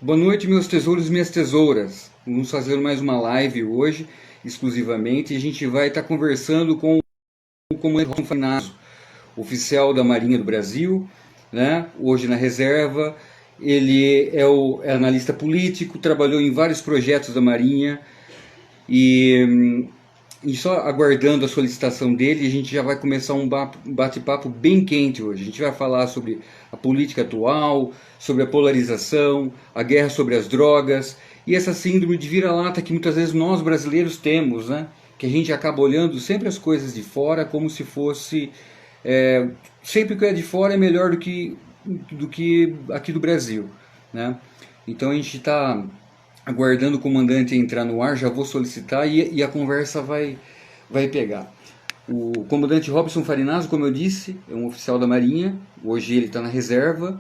Boa noite, meus tesouros e minhas tesouras. Vamos fazer mais uma live hoje, exclusivamente, e a gente vai estar conversando com o comandante Farinazzo, oficial da Marinha do Brasil, né? Hoje na reserva. Ele é analista político, trabalhou em vários projetos da Marinha e só aguardando a solicitação dele, a gente já vai começar um bate-papo bem quente hoje. A gente vai falar sobre a política atual, sobre a polarização, a guerra sobre as drogas e essa síndrome de vira-lata que muitas vezes nós brasileiros temos, né? Que a gente acaba olhando sempre as coisas de fora como se fosse... sempre que é de fora é melhor do que aqui do Brasil, né? Então a gente está aguardando o comandante entrar no ar, já vou solicitar e a conversa vai pegar. O comandante Robson Farinazzo, como eu disse, é um oficial da Marinha, hoje ele está na reserva,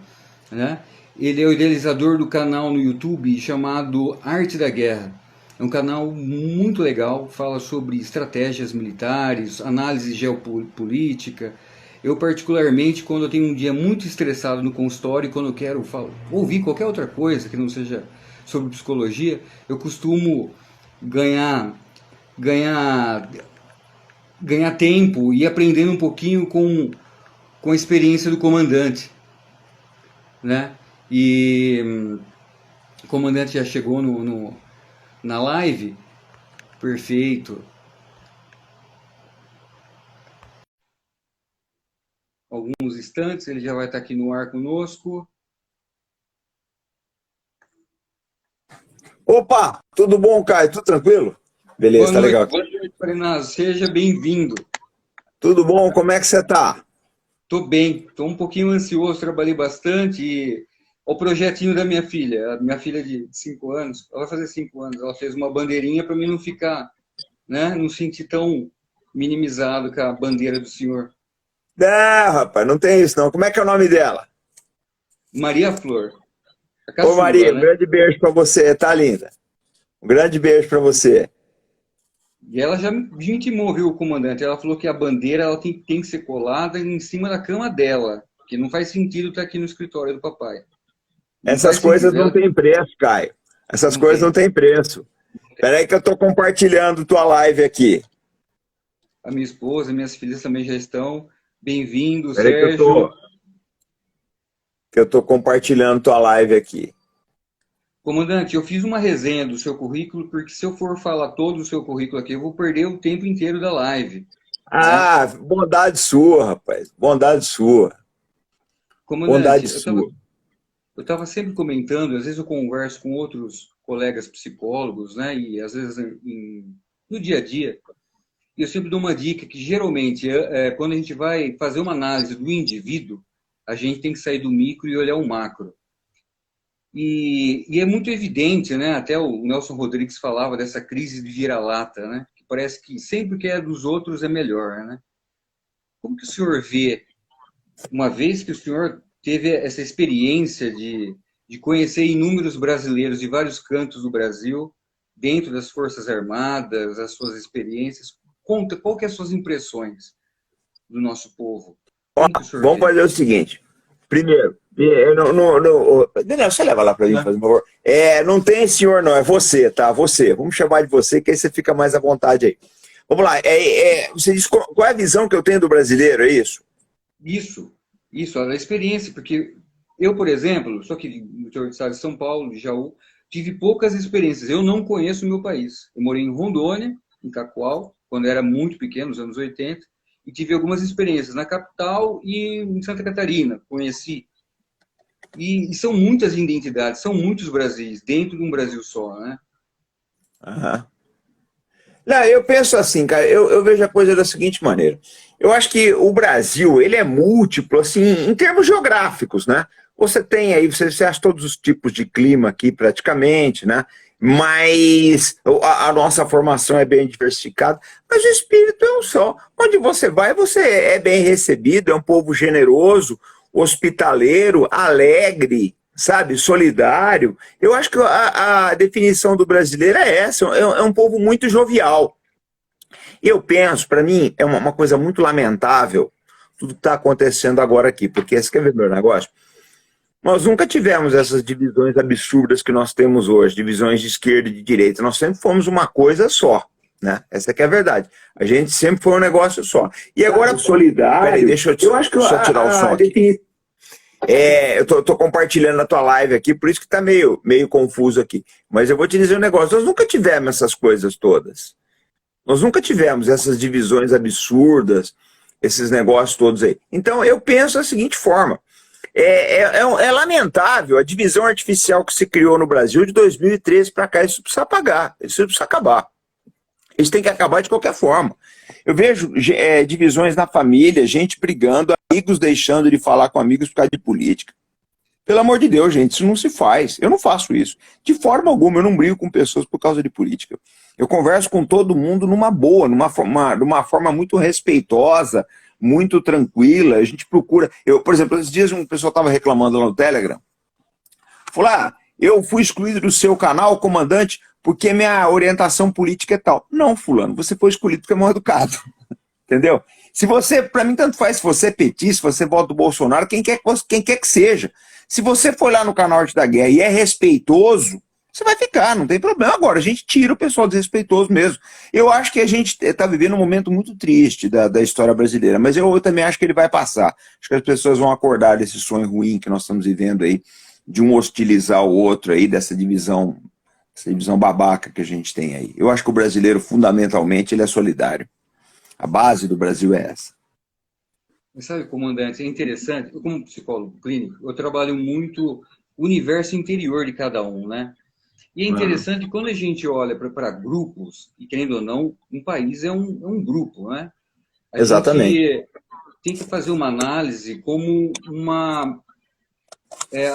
né? Ele é o idealizador do canal no YouTube chamado Arte da Guerra. É um canal muito legal, fala sobre estratégias militares, análise geopolítica. Eu particularmente, quando eu tenho um dia muito estressado no consultório, quando eu quero ouvir qualquer outra coisa que não seja sobre psicologia, eu costumo ganhar tempo e aprendendo um pouquinho com a experiência do comandante, né? E o comandante já chegou na live, perfeito. Alguns instantes, ele já vai estar aqui no ar conosco. Opa, tudo bom, Caio? Tudo tranquilo? Beleza, tá legal. Boa noite, Farinazzo. Seja bem-vindo. Tudo bom? Como é que você tá? Tô bem, tô um pouquinho ansioso, trabalhei bastante e o projetinho da minha filha, a minha filha de 5 anos, ela vai fazer 5 anos, ela fez uma bandeirinha para mim não ficar, né, não sentir tão minimizado com a bandeira do senhor. Não, rapaz, não tem isso não. Como é que é o nome dela? Maria Flor, a Ô caçula, Maria, um né? grande beijo pra você, tá linda? Um grande beijo pra você. E ela já me intimou, viu, comandante? Ela falou que a bandeira ela tem que ser colada em cima da cama dela, que não faz sentido estar aqui no escritório do papai. Não Essas faz coisas sentido. não têm preço, Caio. Essas Não coisas não tem. têm preço. Espera aí que eu tô compartilhando tua live aqui. A minha esposa, minhas filhas também já estão. Bem-vindo, Espera aí Sérgio. que eu tô compartilhando tua live aqui. Comandante, eu fiz uma resenha do seu currículo, porque se eu for falar todo o seu currículo aqui, eu vou perder o tempo inteiro da live, né? Ah, bondade sua, rapaz. Bondade sua. Comandante, Bondade sua. eu estava sempre comentando, às vezes eu converso com outros colegas psicólogos, né? E às vezes no dia a dia, e eu sempre dou uma dica que geralmente, quando a gente vai fazer uma análise do indivíduo, a gente tem que sair do micro e olhar o macro. E é muito evidente, né? Até o Nelson Rodrigues falava dessa crise de vira-lata, né? Que parece que sempre que é dos outros é melhor, né? Como que o senhor vê, uma vez que o senhor teve essa experiência de conhecer inúmeros brasileiros de vários cantos do Brasil, dentro das Forças Armadas, as suas experiências, conta qual que é as suas impressões do nosso povo? Como que o senhor Vamos vê? fazer o seguinte. Primeiro, Daniel, você leva lá para mim, faz um favor. Não tem senhor, não, é você, tá? Você. Vamos chamar de você, que aí você fica mais à vontade aí. Vamos lá. Você diz qual é a visão que eu tenho do brasileiro, é isso? Isso, a experiência, porque eu, por exemplo, sou aqui do interior do estado de São Paulo, de Jaú, tive poucas experiências. Eu não conheço o meu país. Eu morei em Rondônia, em Cacoal, quando eu era muito pequeno, nos anos 80, e tive algumas experiências na capital e em Santa Catarina, conheci. E são muitas identidades, são muitos Brasis, dentro de um Brasil só, né? Aham. Não, eu penso assim, cara, eu vejo a coisa da seguinte maneira. Eu acho que o Brasil, ele é múltiplo, assim, em termos geográficos, né? Você tem aí, você acha todos os tipos de clima aqui praticamente, né? Mas a nossa formação é bem diversificada, mas o espírito é um só. Onde você vai, você é bem recebido, é um povo generoso, hospitaleiro, alegre, sabe, solidário. Eu acho que a definição do brasileiro é essa, é um povo muito jovial. Eu penso, para mim, é uma coisa muito lamentável tudo que está acontecendo agora aqui, porque esse quer ver meu negócio? Nós nunca tivemos essas divisões absurdas que nós temos hoje, divisões de esquerda e de direita. Nós sempre fomos uma coisa só, né? Essa que é a verdade. A gente sempre foi um negócio só. E agora, solidário... Peraí, deixa eu acho que só tirar o som aqui. Eu tô compartilhando a tua live aqui, por isso que tá meio confuso aqui. Mas eu vou te dizer um negócio, nós nunca tivemos essas coisas todas. Nós nunca tivemos essas divisões absurdas, esses negócios todos aí. Então eu penso da seguinte forma, é lamentável a divisão artificial que se criou no Brasil de 2013 para cá, isso precisa apagar, isso precisa acabar. Isso tem que acabar de qualquer forma. Eu vejo divisões na família, gente brigando, amigos deixando de falar com amigos por causa de política. Pelo amor de Deus, gente, isso não se faz. Eu não faço isso. De forma alguma, eu não brigo com pessoas por causa de política. Eu converso com todo mundo numa boa, numa forma muito respeitosa, muito tranquila. A gente procura... Por exemplo, esses dias um pessoal estava reclamando lá no Telegram. Falou, eu fui excluído do seu canal, comandante, porque minha orientação política é tal. Não, fulano, você foi escolhido porque é mal educado. Entendeu? Se você, para mim, tanto faz se você é petista, se você vota do Bolsonaro, quem quer que seja. Se você for lá no canal Arte da Guerra e é respeitoso, você vai ficar, não tem problema. Agora, a gente tira o pessoal desrespeitoso mesmo. Eu acho que a gente está vivendo um momento muito triste da história brasileira, mas eu também acho que ele vai passar. Acho que as pessoas vão acordar desse sonho ruim que nós estamos vivendo aí, de um hostilizar o outro aí, dessa divisão babaca que a gente tem aí. Eu acho que o brasileiro, fundamentalmente, ele é solidário. A base do Brasil é essa. Sabe, comandante, é interessante, eu como psicólogo clínico, eu trabalho muito o universo interior de cada um, né? E é interessante quando a gente olha para grupos, e querendo ou não, um país é um grupo, né? Exatamente. Gente tem que fazer uma análise como uma...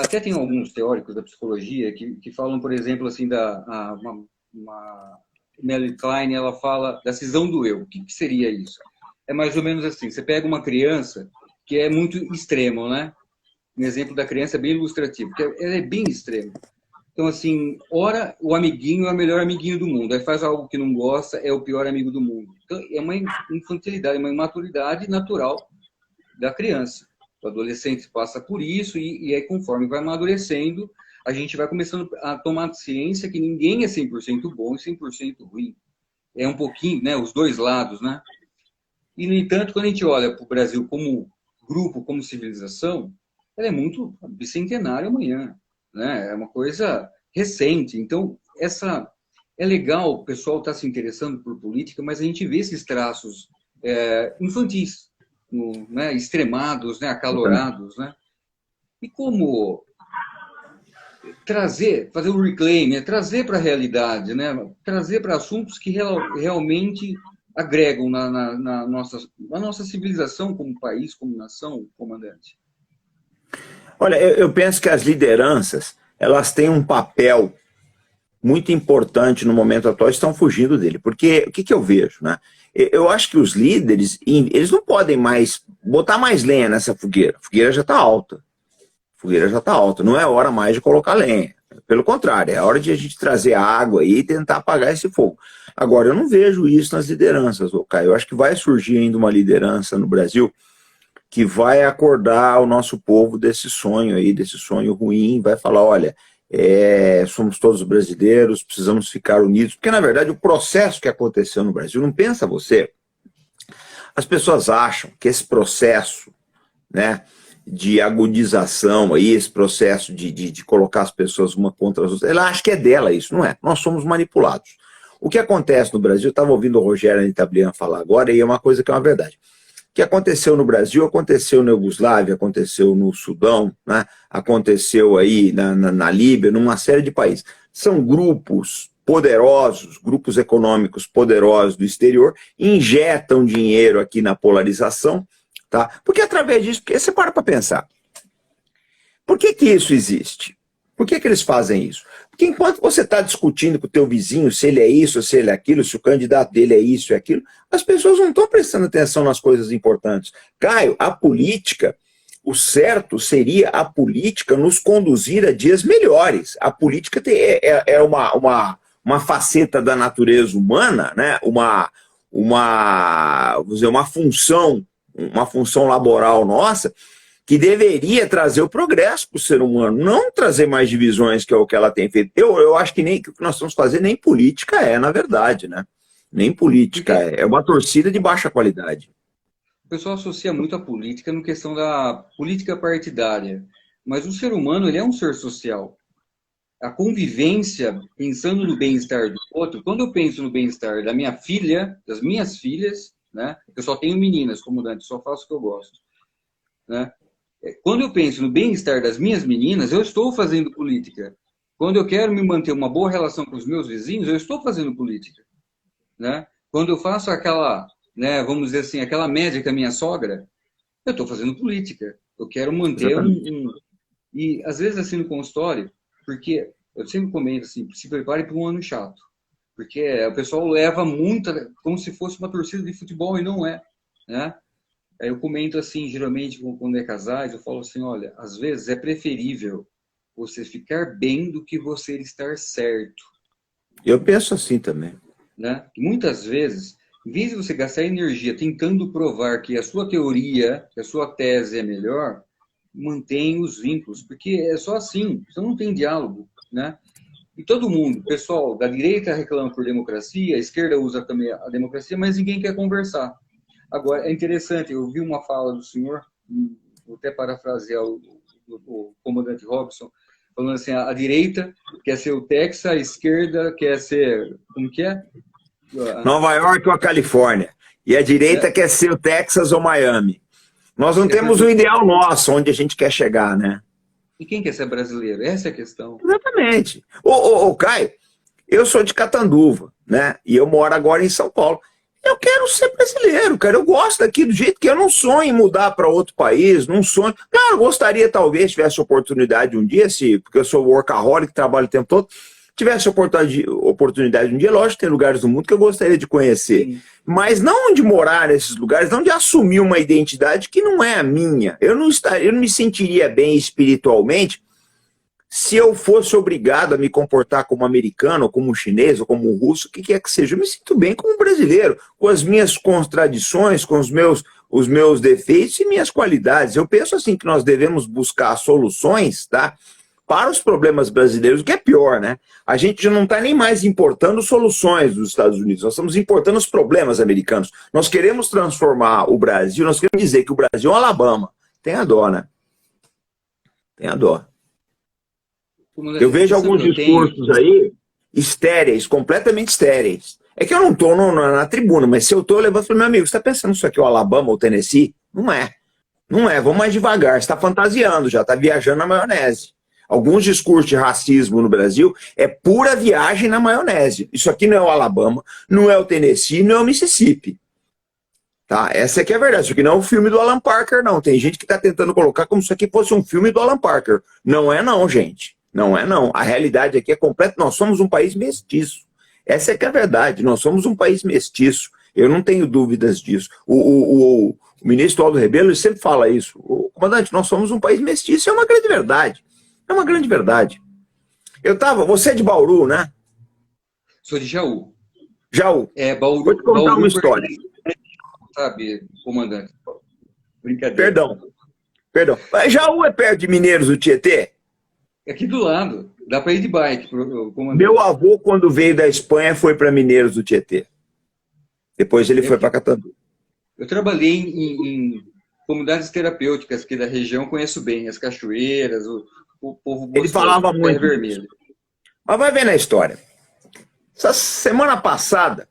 até tem alguns teóricos da psicologia que falam, por exemplo, assim, Melanie Klein, ela fala da cisão do eu. O que seria isso? É mais ou menos assim, você pega uma criança que é muito extremo, né? Um exemplo da criança é bem ilustrativo, porque ela é bem extrema. Então, assim, ora o amiguinho é o melhor amiguinho do mundo, aí faz algo que não gosta, é o pior amigo do mundo. Então, é uma infantilidade, uma imaturidade natural da criança. O adolescente passa por isso e aí, conforme vai amadurecendo, a gente vai começando a tomar ciência que ninguém é 100% bom e 100% ruim. É um pouquinho, né, os dois lados, né? E, no entanto, quando a gente olha para o Brasil como grupo, como civilização, ela é muito bicentenária amanhã, né? É uma coisa recente. Então, é legal o pessoal estar se interessando por política, mas a gente vê esses traços infantis, né? Extremados, né? Acalorados, né? E como fazer o reclaim, né? Trazer para a realidade, né? Trazer para assuntos que realmente agregam na nossa civilização como país, como nação, comandante? Olha, eu penso que as lideranças, elas têm um papel muito importante no momento atual, estão fugindo dele. Porque o que eu vejo, né? Eu acho que os líderes, eles não podem mais botar mais lenha nessa fogueira. A fogueira já está alta. A fogueira já está alta. Não é hora mais de colocar lenha. Pelo contrário, é hora de a gente trazer água aí e tentar apagar esse fogo. Agora, eu não vejo isso nas lideranças, Caio. Eu acho que vai surgir ainda uma liderança no Brasil que vai acordar o nosso povo desse sonho aí, desse sonho ruim, vai falar, olha, somos todos brasileiros, precisamos ficar unidos, porque na verdade o processo que aconteceu no Brasil, não pensa você, as pessoas acham que esse processo, né, de agudização aí, esse processo de colocar as pessoas uma contra as outras, ela acha que é dela isso, não é? Nós somos manipulados. O que acontece no Brasil, eu estava ouvindo o Rogério Anitablian falar agora, e é uma coisa que é uma verdade. O que aconteceu no Brasil, aconteceu na Iugoslávia, aconteceu no Sudão, né? Aconteceu aí na Líbia, numa série de países. São grupos poderosos, grupos econômicos poderosos do exterior, injetam dinheiro aqui na polarização, tá? Porque através disso, porque você para pensar, por que isso existe? Por que eles fazem isso? Porque enquanto você está discutindo com o teu vizinho se ele é isso, se ele é aquilo, se o candidato dele é isso e aquilo, as pessoas não estão prestando atenção nas coisas importantes. Caio, a política, o certo seria a política nos conduzir a dias melhores. A política é uma faceta da natureza humana, né? Vamos dizer, uma função laboral nossa, que deveria trazer o progresso para o ser humano, não trazer mais divisões, que é o que ela tem feito. Eu acho que nem que o que nós estamos fazendo nem política na verdade, né? Nem política é uma torcida de baixa qualidade. O pessoal associa muito a política no questão da política partidária, mas o ser humano ele é um ser social. A convivência, pensando no bem-estar do outro, quando eu penso no bem-estar da minha filha, das minhas filhas, né? Eu só tenho meninas, como Dante, só faço o que eu gosto, né? Quando eu penso no bem-estar das minhas meninas, eu estou fazendo política. Quando eu quero me manter uma boa relação com os meus vizinhos, eu estou fazendo política, né? Quando eu faço aquela, né, vamos dizer assim, aquela média com a minha sogra, eu estou fazendo política. Eu quero manter E às vezes assim no consultório, porque eu sempre comento assim, se prepare para um ano chato. Porque o pessoal leva muito, como se fosse uma torcida de futebol e não é, né? Aí eu comento assim, geralmente, quando é casais, eu falo assim, olha, às vezes é preferível você ficar bem do que você estar certo. Eu penso assim também. Né? Muitas vezes, em vez de você gastar energia tentando provar que a sua teoria, que a sua tese é melhor, mantenha os vínculos, porque é só assim, você não tem diálogo, né? E todo mundo, pessoal da direita reclama por democracia, a esquerda usa também a democracia, mas ninguém quer conversar. Agora, é interessante, eu vi uma fala do senhor, vou até parafrasear o comandante Robson, falando assim, a direita quer ser o Texas, a esquerda quer ser, como que é? Nova York ou a Califórnia. E a direita quer ser o Texas ou Miami. Nós não temos um ideal nosso, onde a gente quer chegar, né? E quem quer ser brasileiro? Essa é a questão. Exatamente. Ô, Caio, eu sou de Catanduva, né? E eu moro agora em São Paulo. Eu quero ser brasileiro, cara. Eu gosto daqui do jeito que eu não sonho em mudar para outro país, não sonho. Claro, gostaria, talvez, tivesse oportunidade um dia, porque eu sou workaholic, trabalho o tempo todo, tivesse oportunidade um dia, lógico, tem lugares do mundo que eu gostaria de conhecer. Sim. Mas não de morar nesses lugares, não de assumir uma identidade que não é a minha. Eu não me sentiria bem espiritualmente se eu fosse obrigado a me comportar como americano, ou como chinês, ou como russo, o que quer que seja. Eu me sinto bem como brasileiro, com as minhas contradições, com os meus defeitos e minhas qualidades. Eu penso assim que nós devemos buscar soluções, tá, para os problemas brasileiros, o que é pior, né? A gente já não está nem mais importando soluções dos Estados Unidos, nós estamos importando os problemas americanos. Nós queremos transformar o Brasil, nós queremos dizer que o Brasil é um Alabama. Tenha dó, né? Tenha dó. Eu vejo alguns discursos aí estéreis, completamente estéreis. É que eu não estou na tribuna, mas se eu estou, eu levanto e falo, meu amigo, você está pensando isso aqui é o Alabama ou o Tennessee? Não é. Não é, vamos mais devagar, você está fantasiando, já está viajando na maionese. Alguns discursos de racismo no Brasil é pura viagem na maionese. Isso aqui não é o Alabama, não é o Tennessee, não é o Mississippi. Tá? Essa aqui é a verdade. Isso aqui não é o filme do Alan Parker, não. Tem gente que está tentando colocar como se isso aqui fosse um filme do Alan Parker. Não é não, gente. Não é não. A realidade aqui é completa. Nós somos um país mestiço. Essa é que é a verdade. Nós somos um país mestiço. Eu não tenho dúvidas disso. O ministro Aldo Rebelo sempre fala isso. Comandante, nós somos um país mestiço. É uma grande verdade. É uma grande verdade. Você é de Bauru, né? Sou de Jaú. Jaú. Bauru. Vou te contar Bauru, uma história. Sabe, comandante? Brincadeira. Perdão. Jaú é perto de Mineiros do Tietê? Aqui do lado. Dá para ir de bike, comandante. Meu avô, quando veio da Espanha, foi para Mineiros do Tietê. Depois ele foi para Catanduva. Eu trabalhei em comunidades terapêuticas aqui da região, conheço bem as cachoeiras, o povo. Ele falava muito. Vermelho. Mas vai ver na história. Essa semana passada,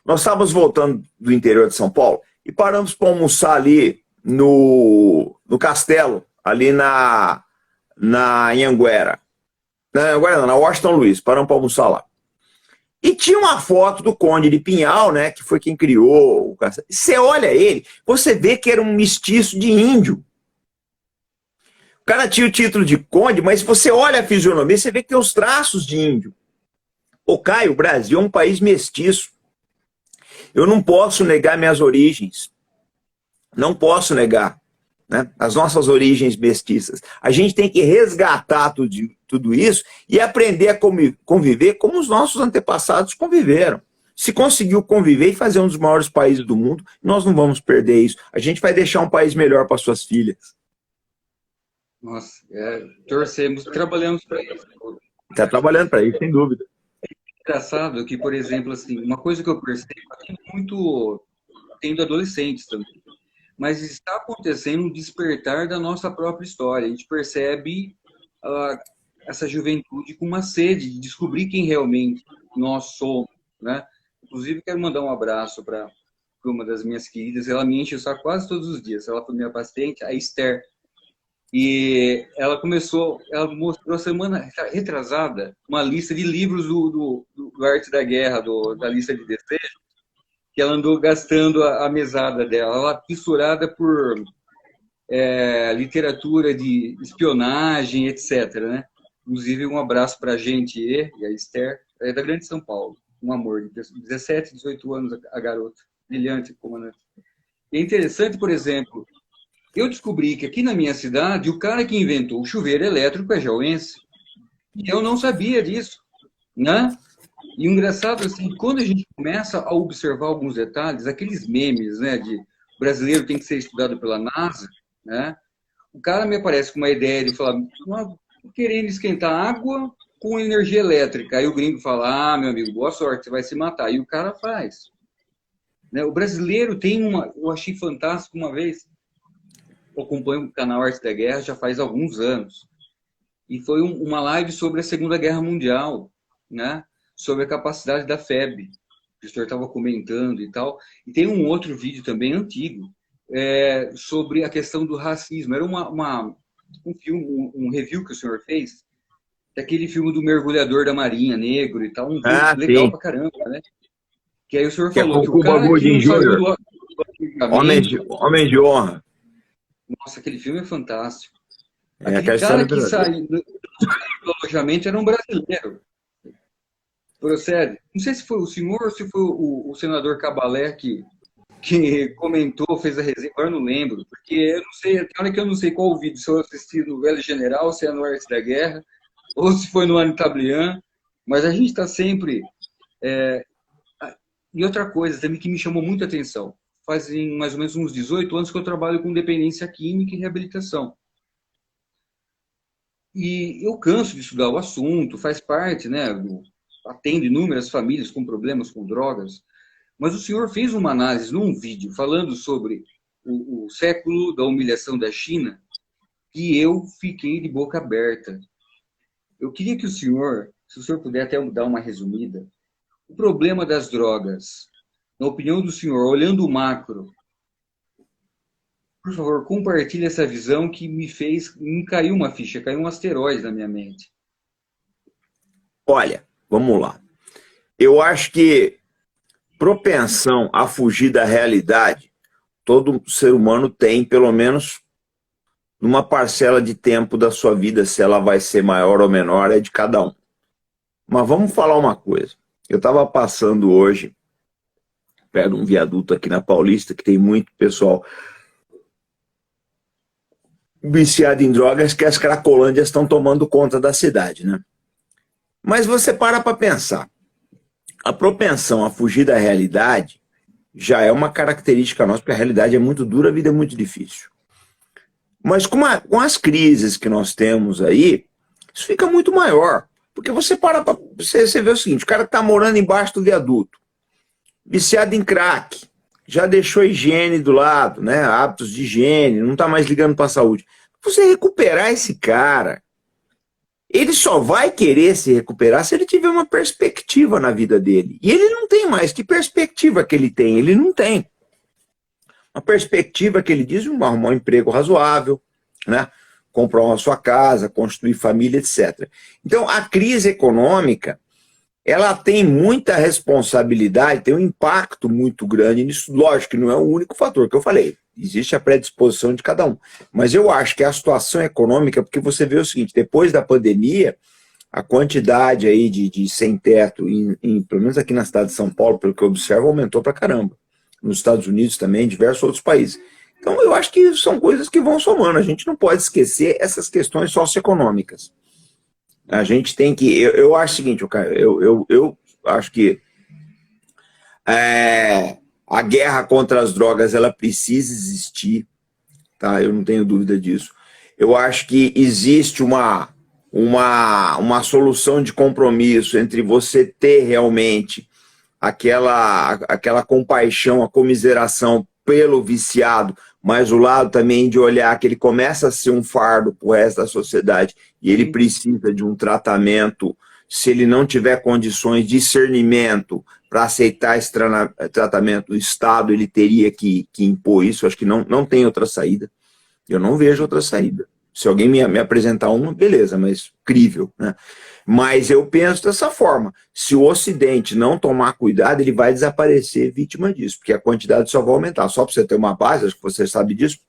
nós estávamos voltando do interior de São Paulo e paramos para almoçar ali no castelo, ali na Anhanguera. Na Anhanguera não, na Washington Luiz, paramos para almoçar lá. E tinha uma foto do Conde de Pinhal, né, que foi quem criou o castelo. Você olha ele, você vê que era um mestiço de índio. O cara tinha o título de conde, mas se você olha a fisionomia, você vê que tem os traços de índio. Ô Caio, o Brasil é um país mestiço. Eu não posso negar minhas origens. Não posso negar, né, as nossas origens mestiças. A gente tem que resgatar tudo isso e aprender a conviver como os nossos antepassados conviveram. Se conseguiu conviver e fazer um dos maiores países do mundo, nós não vamos perder isso. A gente vai deixar um país melhor para suas filhas. Nossa, torcemos, trabalhamos para isso. Está trabalhando para isso, sem dúvida. Engraçado que, por exemplo, assim, uma coisa que eu percebo, aqui muito tendo adolescentes também, mas está acontecendo um despertar da nossa própria história. A gente percebe essa juventude com uma sede de descobrir quem realmente nós somos, né? Inclusive, quero mandar um abraço para uma das minhas queridas, ela me enche o saco quase todos os dias. Ela foi minha paciente, a Esther. E ela mostrou semana retrasada uma lista de livros do Arte da Guerra, da lista de desejos, que ela andou gastando a mesada dela. Ela fissurada por literatura de espionagem, etc. Né? Inclusive, um abraço para a gente e a Esther, é da Grande São Paulo. Um amor, de 17, 18 anos a garota. Brilhante, comandante. E é interessante, por exemplo, eu descobri que aqui na minha cidade, o cara que inventou o chuveiro elétrico é jauense. E eu não sabia disso, né? E o engraçado, assim, quando a gente começa a observar alguns detalhes, aqueles memes, né, de brasileiro tem que ser estudado pela NASA, né? O cara me aparece com uma ideia de falar, querendo esquentar água com energia elétrica. Aí o gringo fala, meu amigo, boa sorte, você vai se matar. E o cara faz. Né? O brasileiro tem eu achei fantástico uma vez, eu acompanho o canal Arte da Guerra já faz alguns anos. E foi uma live sobre a Segunda Guerra Mundial, né? Sobre a capacidade da FEB, que o senhor estava comentando e tal. E tem um outro vídeo também antigo, sobre a questão do racismo. Era um filme, um review que o senhor fez, daquele filme do mergulhador da Marinha, negro e tal, um filme legal Sim. pra caramba, né? Que aí o senhor Que é falou com que o Cuba cara que Gooding não saiu Jr., do antigamente, Homem de Honra. nossa, aquele filme é fantástico. É Aquele aquela história cara que verdadeira. saiu do alojamento era um brasileiro. Procede. Não sei se foi o senhor ou se foi o senador Cabalé que comentou, fez a resenha, agora eu não lembro, porque eu não sei, tem hora que eu não sei qual o vídeo, se eu assisti no Velho General, se é no Arte da Guerra, ou se foi no Anitablian, mas a gente está sempre. E outra coisa também que me chamou muita atenção, fazem mais ou menos uns 18 anos que eu trabalho com dependência química e reabilitação. E eu canso de estudar o assunto, faz parte, né? Atendo inúmeras famílias com problemas com drogas. Mas o senhor fez uma análise num vídeo falando sobre o século da humilhação da China e eu fiquei de boca aberta. Eu queria que se o senhor puder até dar uma resumida, o problema das drogas, na opinião do senhor, olhando o macro, por favor, compartilhe essa visão que me caiu uma ficha, caiu um asteroide na minha mente. Olha, vamos lá. Eu acho que propensão a fugir da realidade, todo ser humano tem, pelo menos numa parcela de tempo da sua vida, se ela vai ser maior ou menor, é de cada um. Mas vamos falar uma coisa. Eu estava passando hoje perto de um viaduto aqui na Paulista, que tem muito pessoal viciado em drogas, que as cracolândias estão tomando conta da cidade, né? Mas você para pensar. A propensão a fugir da realidade já é uma característica nossa, porque a realidade é muito dura, a vida é muito difícil. Mas com as crises que nós temos aí, isso fica muito maior. Porque você você vê o seguinte, o cara está morando embaixo do viaduto, viciado em crack, já deixou a higiene do lado, né? Hábitos de higiene, não está mais ligando para a saúde. Você recuperar esse cara, ele só vai querer se recuperar se ele tiver uma perspectiva na vida dele. E ele não tem mais. Que perspectiva que ele tem? Ele não tem. Uma perspectiva que ele diz arrumar um emprego razoável, né? Comprar uma sua casa, construir família, etc. Então, a crise econômica, ela tem muita responsabilidade, tem um impacto muito grande nisso. Lógico que não é o único fator que eu falei. Existe a predisposição de cada um. Mas eu acho que a situação econômica, porque você vê o seguinte, depois da pandemia, a quantidade aí de sem-teto, pelo menos aqui na cidade de São Paulo, pelo que eu observo, aumentou pra caramba. Nos Estados Unidos também, em diversos outros países. Então eu acho que são coisas que vão somando. A gente não pode esquecer essas questões socioeconômicas. A gente tem que... Eu acho o seguinte, eu acho que a guerra contra as drogas, ela precisa existir, tá? Eu não tenho dúvida disso. Eu acho que existe uma solução de compromisso entre você ter realmente aquela compaixão, a comiseração pelo viciado, mas o lado também de olhar que ele começa a ser um fardo para o resto da sociedade e ele Sim. precisa de um tratamento, se ele não tiver condições de discernimento para aceitar esse tratamento, o Estado ele teria que impor isso. Acho que não tem outra saída. Eu não vejo outra saída. Se alguém me apresentar uma, beleza, mas crível, né? Mas eu penso dessa forma: se o Ocidente não tomar cuidado, ele vai desaparecer vítima disso, porque a quantidade só vai aumentar. Só para você ter uma base, acho que você sabe disso,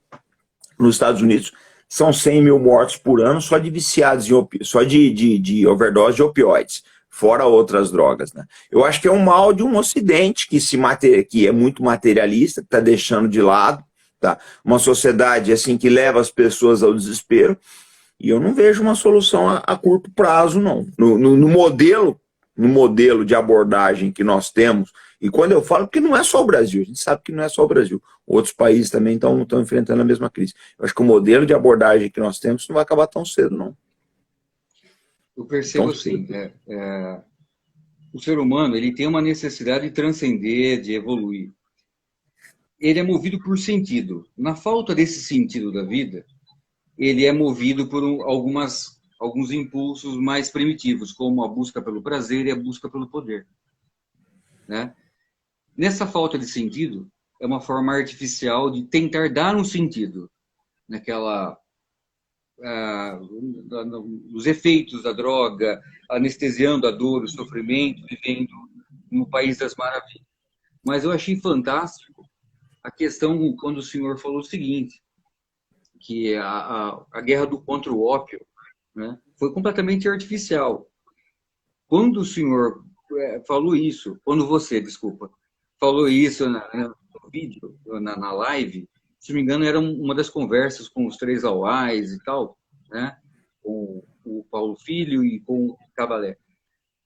nos Estados Unidos são 100 mil mortos por ano só de viciados, só de overdose de opioides, fora outras drogas, né? Eu acho que é um mal de um Ocidente que é muito materialista, que está deixando de lado, tá? Uma sociedade assim que leva as pessoas ao desespero. E eu não vejo uma solução a curto prazo, não. No modelo de abordagem que nós temos, e quando eu falo, porque não é só o Brasil, a gente sabe que não é só o Brasil, outros países também estão enfrentando a mesma crise. Eu acho que o modelo de abordagem que nós temos não vai acabar tão cedo, não. Eu percebo Tão assim, cedo. o ser humano ele tem uma necessidade de transcender, de evoluir. Ele é movido por sentido. Na falta desse sentido da vida, ele é movido por alguns impulsos mais primitivos, como a busca pelo prazer e a busca pelo poder, né? Nessa falta de sentido, é uma forma artificial de tentar dar um sentido naquela os efeitos da droga, anestesiando a dor, o sofrimento, vivendo no país das maravilhas. Mas eu achei fantástico a questão quando o senhor falou o seguinte, que a guerra contra o ópio, né, foi completamente artificial. Quando o senhor falou isso, quando você, desculpa, falou isso no vídeo, na live, se não me engano, era uma das conversas com os três auais e tal, né? Com o Paulo Filho e com o Cabalé.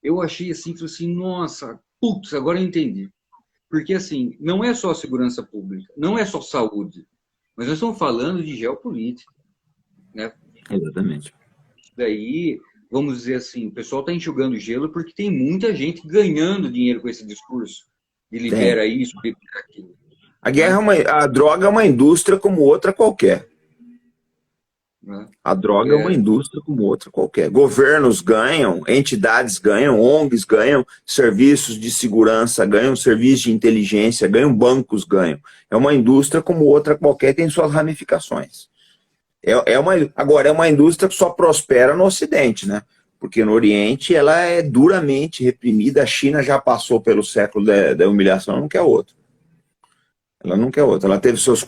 Eu achei assim, falei assim, nossa, putz, agora eu entendi. Porque assim, não é só segurança pública, não é só saúde, mas nós estamos falando de geopolítica, né? Exatamente. Daí, vamos dizer assim, o pessoal está enxugando gelo porque tem muita gente ganhando dinheiro com esse discurso de Tem. libera isso, libera aquilo, A né? a droga é uma indústria como outra qualquer. Né? A droga é uma É, indústria como outra qualquer. Governos ganham, entidades ganham, ONGs ganham, serviços de segurança ganham, serviços de inteligência ganham, bancos ganham. É uma indústria como outra qualquer, tem suas ramificações. Agora, é uma indústria que só prospera no Ocidente, né? Porque no Oriente ela é duramente reprimida. A China já passou pelo século da humilhação, ela não quer outro. Ela não quer outra. Ela teve seus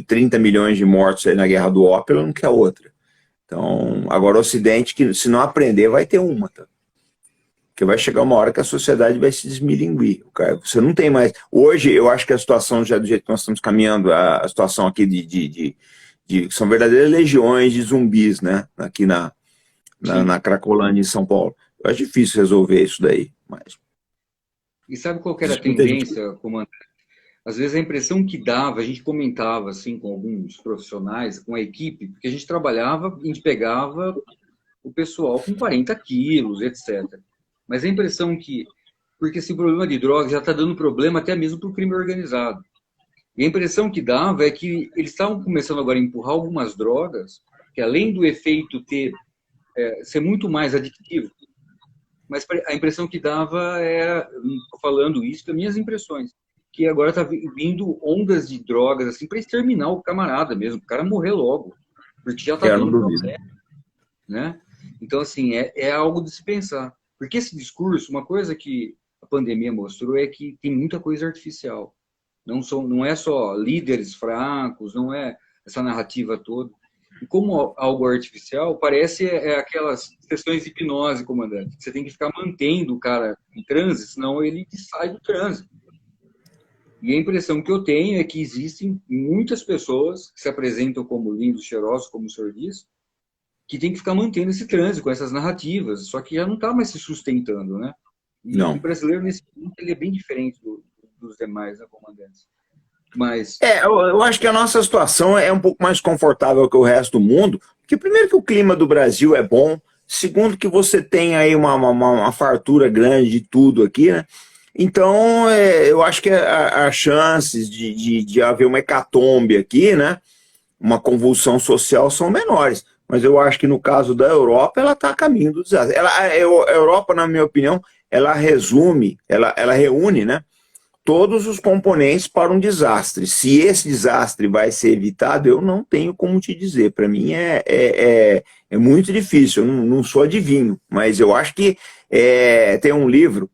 30 milhões de mortos aí na Guerra do Ópio, ela não quer outra. Então, agora o Ocidente, que se não aprender, vai ter uma, tá? Porque vai chegar uma hora que a sociedade vai se desmilinguir. Você não tem mais. Hoje, eu acho que a situação, já do jeito que nós estamos caminhando, a situação aqui são verdadeiras legiões de zumbis, né? Aqui sim. na Cracolândia, em São Paulo. Eu acho difícil resolver isso daí, mas E sabe qual que era a existe muita gente. tendência, comandante? Às vezes a impressão que dava, a gente comentava assim com alguns profissionais, com a equipe, porque a gente trabalhava, a gente pegava o pessoal com 40 quilos, etc. Mas a impressão que, porque esse problema de drogas já está dando problema até mesmo para o crime organizado. E a impressão que dava é que eles estavam começando agora a empurrar algumas drogas, que além do efeito ser muito mais adictivo, mas a impressão que dava era, falando isso, das minhas impressões, que agora está vindo ondas de drogas assim para exterminar o camarada mesmo, o cara morrer logo, porque já está Eu não dando duvido. problema, né? Então, assim, é algo de se pensar. Porque esse discurso, uma coisa que a pandemia mostrou é que tem muita coisa artificial. Não é só líderes fracos, não é essa narrativa toda. E como algo artificial, parece aquelas sessões de hipnose, comandante. Você tem que ficar mantendo o cara em transe, senão ele sai do transe. E a impressão que eu tenho é que existem muitas pessoas que se apresentam como lindos, cheirosos, como o senhor disse, que tem que ficar mantendo esse transe com essas narrativas, só que já não está mais se sustentando, né? E o Não. brasileiro, nesse ponto, ele é bem diferente dos demais, né, comandantes? Mas, Eu acho que a nossa situação é um pouco mais confortável que o resto do mundo, porque primeiro que o clima do Brasil é bom, segundo que você tem aí uma fartura grande de tudo aqui, né? Então, eu acho que as chances de haver uma hecatombe aqui, né? Uma convulsão social são menores. Mas eu acho que no caso da Europa, ela está a caminho do desastre. A Europa, na minha opinião, ela reúne, né? Todos os componentes para um desastre. Se esse desastre vai ser evitado, eu não tenho como te dizer. Para mim é muito difícil. Eu não sou adivinho, mas eu acho que tem um livro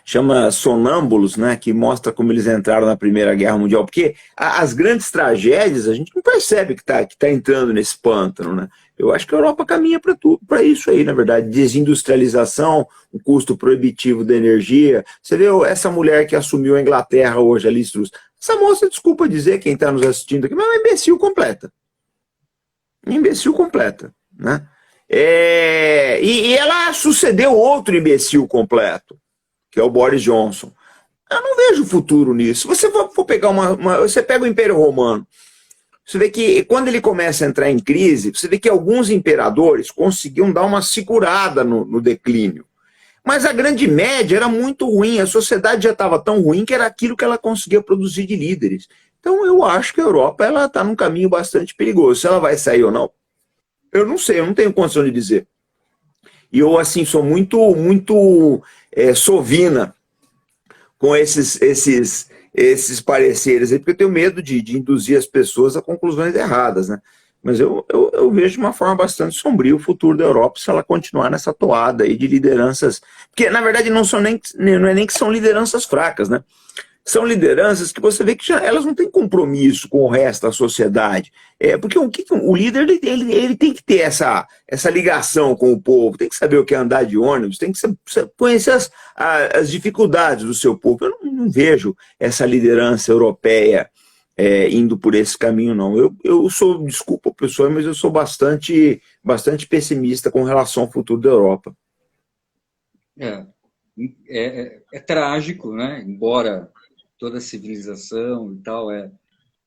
chama Sonâmbulos, né, que mostra como eles entraram na Primeira Guerra Mundial, porque as grandes tragédias a gente não percebe que tá entrando nesse pântano, né? Eu acho que a Europa caminha para tudo, para isso aí, na verdade, desindustrialização, um custo proibitivo da energia. Você vê essa mulher que assumiu a Inglaterra hoje, a Liz Truss, essa moça, desculpa dizer quem está nos assistindo aqui, mas é uma imbecil completa. Imbecil completa, né? E ela sucedeu outro imbecil completo, que é o Boris Johnson. Eu não vejo futuro nisso. Você for pegar você pega o Império Romano, você vê que quando ele começa a entrar em crise, você vê que alguns imperadores conseguiam dar uma segurada no declínio. Mas a grande média era muito ruim, a sociedade já estava tão ruim que era aquilo que ela conseguia produzir de líderes. Então eu acho que a Europa está num caminho bastante perigoso. Se ela vai sair ou não, eu não sei, eu não tenho condição de dizer. E eu, assim, sou muito sovina com esses pareceres aí, porque eu tenho medo de induzir as pessoas a conclusões erradas, né? Mas eu vejo de uma forma bastante sombria o futuro da Europa se ela continuar nessa toada aí de lideranças. Porque, na verdade, não é nem que são lideranças fracas, né? São lideranças que você vê que elas não têm compromisso com o resto da sociedade. Porque o líder ele tem que ter essa ligação com o povo, tem que saber o que é andar de ônibus, tem que conhecer as dificuldades do seu povo. Eu não vejo essa liderança europeia indo por esse caminho, não. Eu sou, desculpa pessoal, mas eu sou bastante pessimista com relação ao futuro da Europa. é, é trágico, né? Embora toda a civilização e tal,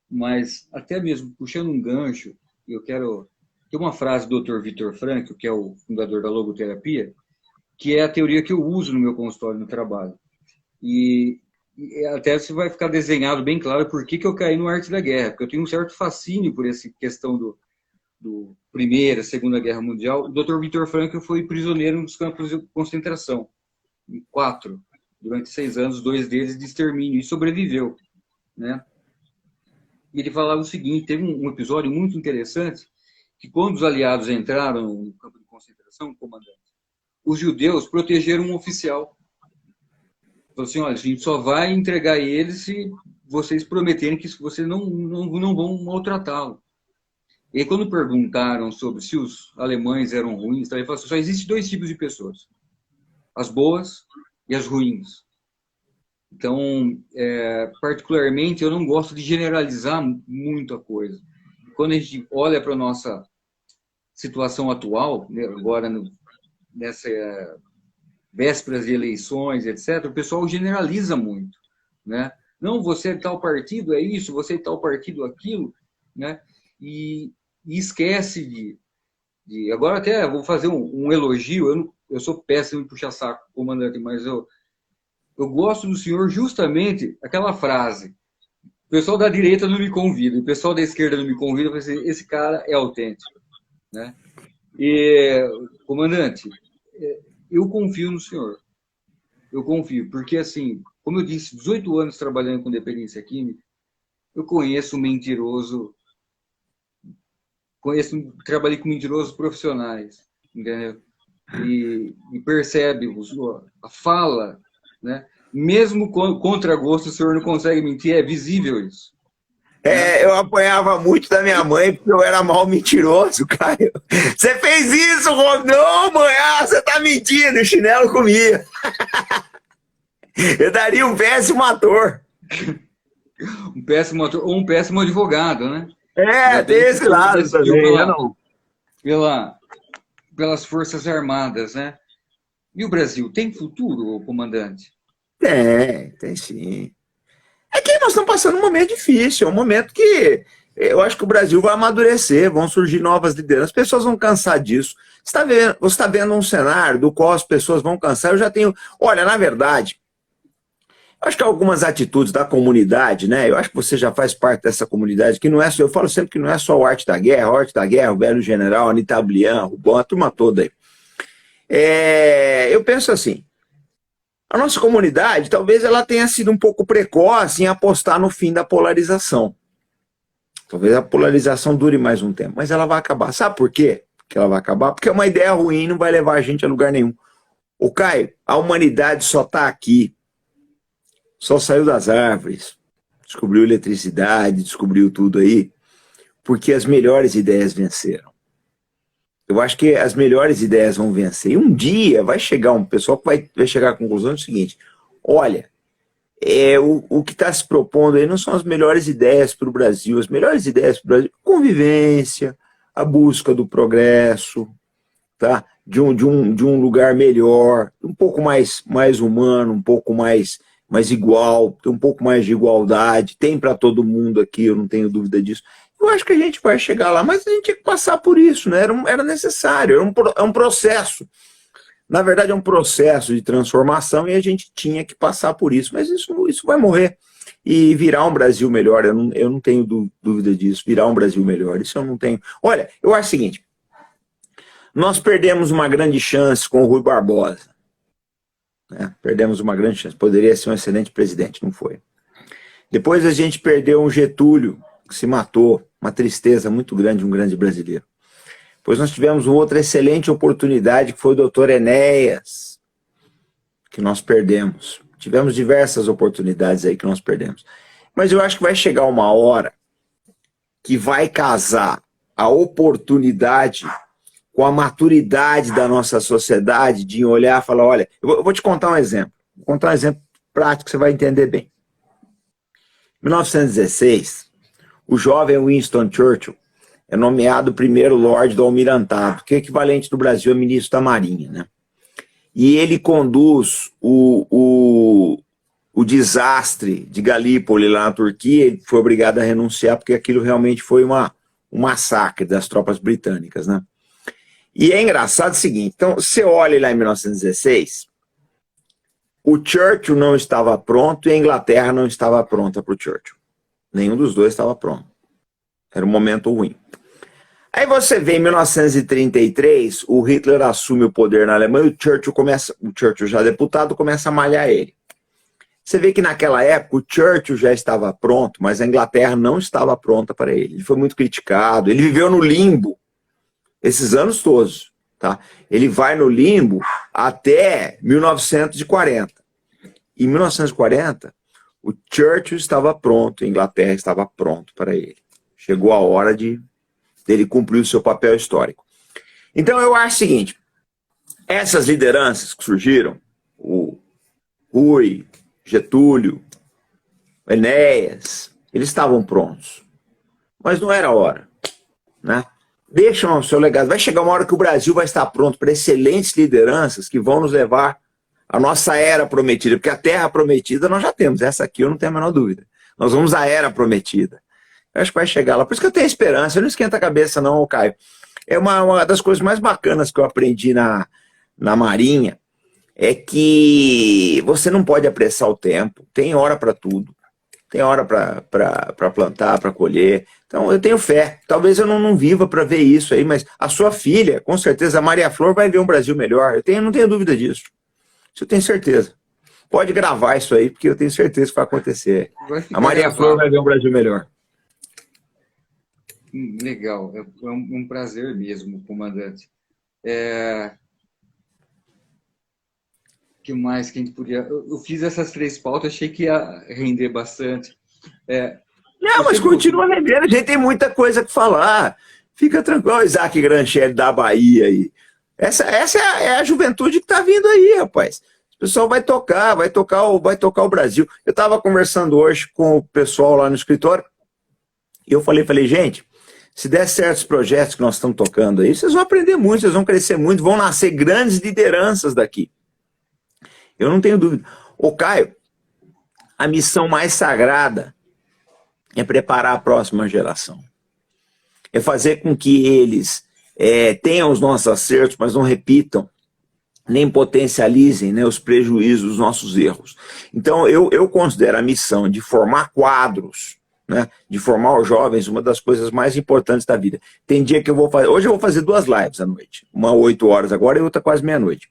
mas até mesmo puxando um gancho, eu quero. Tem uma frase do Dr. Viktor Frankl, que é o fundador da logoterapia, que é a teoria que eu uso no meu consultório, no trabalho. E até você vai ficar desenhado bem claro por que eu caí no Arte da Guerra, porque eu tenho um certo fascínio por essa questão do Primeira, Segunda Guerra Mundial. O Dr. Viktor Frankl foi prisioneiro nos campos de concentração, 4, durante 6 anos, 2 deles de extermínio, e sobreviveu, né? E ele falava o seguinte, teve um episódio muito interessante, que quando os aliados entraram no campo de concentração, comandante, os judeus protegeram um oficial. Falou assim, olha, a gente só vai entregar ele se vocês prometerem que vocês não vão maltratá-lo. E aí, quando perguntaram sobre se os alemães eram ruins, ele falou assim, só existe 2 tipos de pessoas, as boas e as ruins. Então, particularmente, eu não gosto de generalizar muito a coisa. Quando a gente olha para a nossa situação atual, né, agora nessa vésperas de eleições, etc., o pessoal generaliza muito, né? Não, você é tal partido, é isso, você é tal partido, aquilo, né? E esquece agora até vou fazer um elogio, eu sou péssimo em puxar saco, comandante, mas eu gosto do senhor justamente aquela frase, o pessoal da direita não me convida, o pessoal da esquerda não me convida, mas esse cara é autêntico, né? E, comandante, eu confio no senhor. Eu confio, porque assim, como eu disse, 18 anos trabalhando com dependência química, eu conheço mentiroso, trabalhei com mentirosos profissionais, entendeu? E percebe a fala, né? Mesmo contra gosto, o senhor não consegue mentir, é visível isso. Né? Eu apanhava muito da minha mãe porque eu era mal mentiroso, Caio. Você fez isso, Rob? Não, mãe, você tá mentindo, o chinelo comia. Eu daria um péssimo ator. Um péssimo ator ou um péssimo advogado, né? Tem esse lado também. Pelas Forças Armadas, né? E o Brasil tem futuro, comandante? Tem sim. É que nós estamos passando um momento difícil, é um momento que eu acho que o Brasil vai amadurecer, vão surgir novas lideranças, as pessoas vão cansar disso. Você está vendo um cenário do qual as pessoas vão cansar, eu já tenho... Olha, na verdade, eu acho que algumas atitudes da comunidade, né? Eu acho que você já faz parte dessa comunidade, que não é só, eu falo sempre que não é só o Arte da Guerra, o Velho General, Anitta Blian, Rubão, a turma toda aí. Eu penso assim, a nossa comunidade, talvez ela tenha sido um pouco precoce em apostar no fim da polarização. Talvez a polarização dure mais um tempo, mas ela vai acabar. Sabe por quê que ela vai acabar? Porque é uma ideia ruim, não vai levar a gente a lugar nenhum. Ô Caio, a humanidade só está aqui, só saiu das árvores, descobriu eletricidade, descobriu tudo aí, porque as melhores ideias venceram. Eu acho que as melhores ideias vão vencer. E um dia vai chegar um pessoal que vai chegar à conclusão do seguinte, olha, o que está se propondo aí não são as melhores ideias para o Brasil. As melhores ideias para o Brasil, convivência, a busca do progresso, tá? de um lugar melhor, um pouco mais humano, um pouco mais igual, tem um pouco mais de igualdade, tem para todo mundo aqui, eu não tenho dúvida disso. Eu acho que a gente vai chegar lá, mas a gente tinha que passar por isso, né? Era necessário, é um processo. Na verdade, é um processo de transformação e a gente tinha que passar por isso, mas isso vai morrer. E virar um Brasil melhor, eu não tenho dúvida disso, virar um Brasil melhor, isso eu não tenho. Olha, eu acho o seguinte, nós perdemos uma grande chance com o Rui Barbosa. Né? Perdemos uma grande chance, poderia ser um excelente presidente, não foi. Depois a gente perdeu um Getúlio, que se matou, uma tristeza muito grande, um grande brasileiro. Depois nós tivemos uma outra excelente oportunidade, que foi o doutor Enéas, que nós perdemos. Tivemos diversas oportunidades aí que nós perdemos. Mas eu acho que vai chegar uma hora que vai casar a oportunidade com a maturidade da nossa sociedade, de olhar e falar, olha, eu vou te contar um exemplo. Vou contar um exemplo prático que você vai entender bem. Em 1916, o jovem Winston Churchill é nomeado primeiro Lorde do Almirantado, que é equivalente no Brasil a ministro da Marinha, né? E ele conduz o desastre de Galípoli lá na Turquia, ele foi obrigado a renunciar porque aquilo realmente foi um massacre das tropas britânicas, né? E é engraçado o seguinte, então você olha lá em 1916, o Churchill não estava pronto e a Inglaterra não estava pronta para o Churchill. Nenhum dos dois estava pronto. Era um momento ruim. Aí você vê em 1933, o Hitler assume o poder na Alemanha e o Churchill já deputado começa a malhar ele. Você vê que naquela época o Churchill já estava pronto, mas a Inglaterra não estava pronta para ele. Ele foi muito criticado, ele viveu no limbo esses anos todos. Tá? Ele vai no limbo até 1940. Em 1940, o Churchill estava pronto, a Inglaterra estava pronto para ele. Chegou a hora dele cumprir o seu papel histórico. Então eu acho o seguinte, essas lideranças que surgiram, o Rui, Getúlio, Enéas, eles estavam prontos. Mas não era a hora, né? Deixam o seu legado. Vai chegar uma hora que o Brasil vai estar pronto para excelentes lideranças que vão nos levar à nossa era prometida, porque a terra prometida nós já temos, essa aqui eu não tenho a menor dúvida. Nós vamos à era prometida. Eu acho que vai chegar lá. Por isso que eu tenho esperança, eu não esquento a cabeça não, Caio. É uma das coisas mais bacanas que eu aprendi na Marinha, é que você não pode apressar o tempo, tem hora para tudo. Tem hora para plantar, para colher. Então eu tenho fé. Talvez eu não viva para ver isso aí, mas a sua filha, com certeza, a Maria Flor, vai ver um Brasil melhor. Não tenho dúvida disso. Isso eu tenho certeza. Pode gravar isso aí, porque eu tenho certeza que vai acontecer. A Maria Flor vai ver um Brasil melhor. Legal. É um prazer mesmo, comandante. Que mais que a gente podia... Eu fiz essas 3 pautas, achei que ia render bastante. Não, mas continua rendendo, a gente tem muita coisa que falar. Fica tranquilo, Isaac Granchelli da Bahia aí. Essa é a juventude que está vindo aí, rapaz. O pessoal vai tocar o Brasil. Eu estava conversando hoje com o pessoal lá no escritório, e eu falei, gente, se der certos projetos que nós estamos tocando aí, vocês vão aprender muito, vocês vão crescer muito, vão nascer grandes lideranças daqui. Eu não tenho dúvida. Ô Caio, a missão mais sagrada é preparar a próxima geração. É fazer com que eles tenham os nossos acertos, mas não repitam, nem potencializem, né, os prejuízos dos nossos erros. Então, eu considero a missão de formar quadros, né, de formar os jovens, uma das coisas mais importantes da vida. Tem dia que eu vou fazer... Hoje eu vou fazer 2 lives à noite. Uma 8 horas agora e outra quase meia-noite.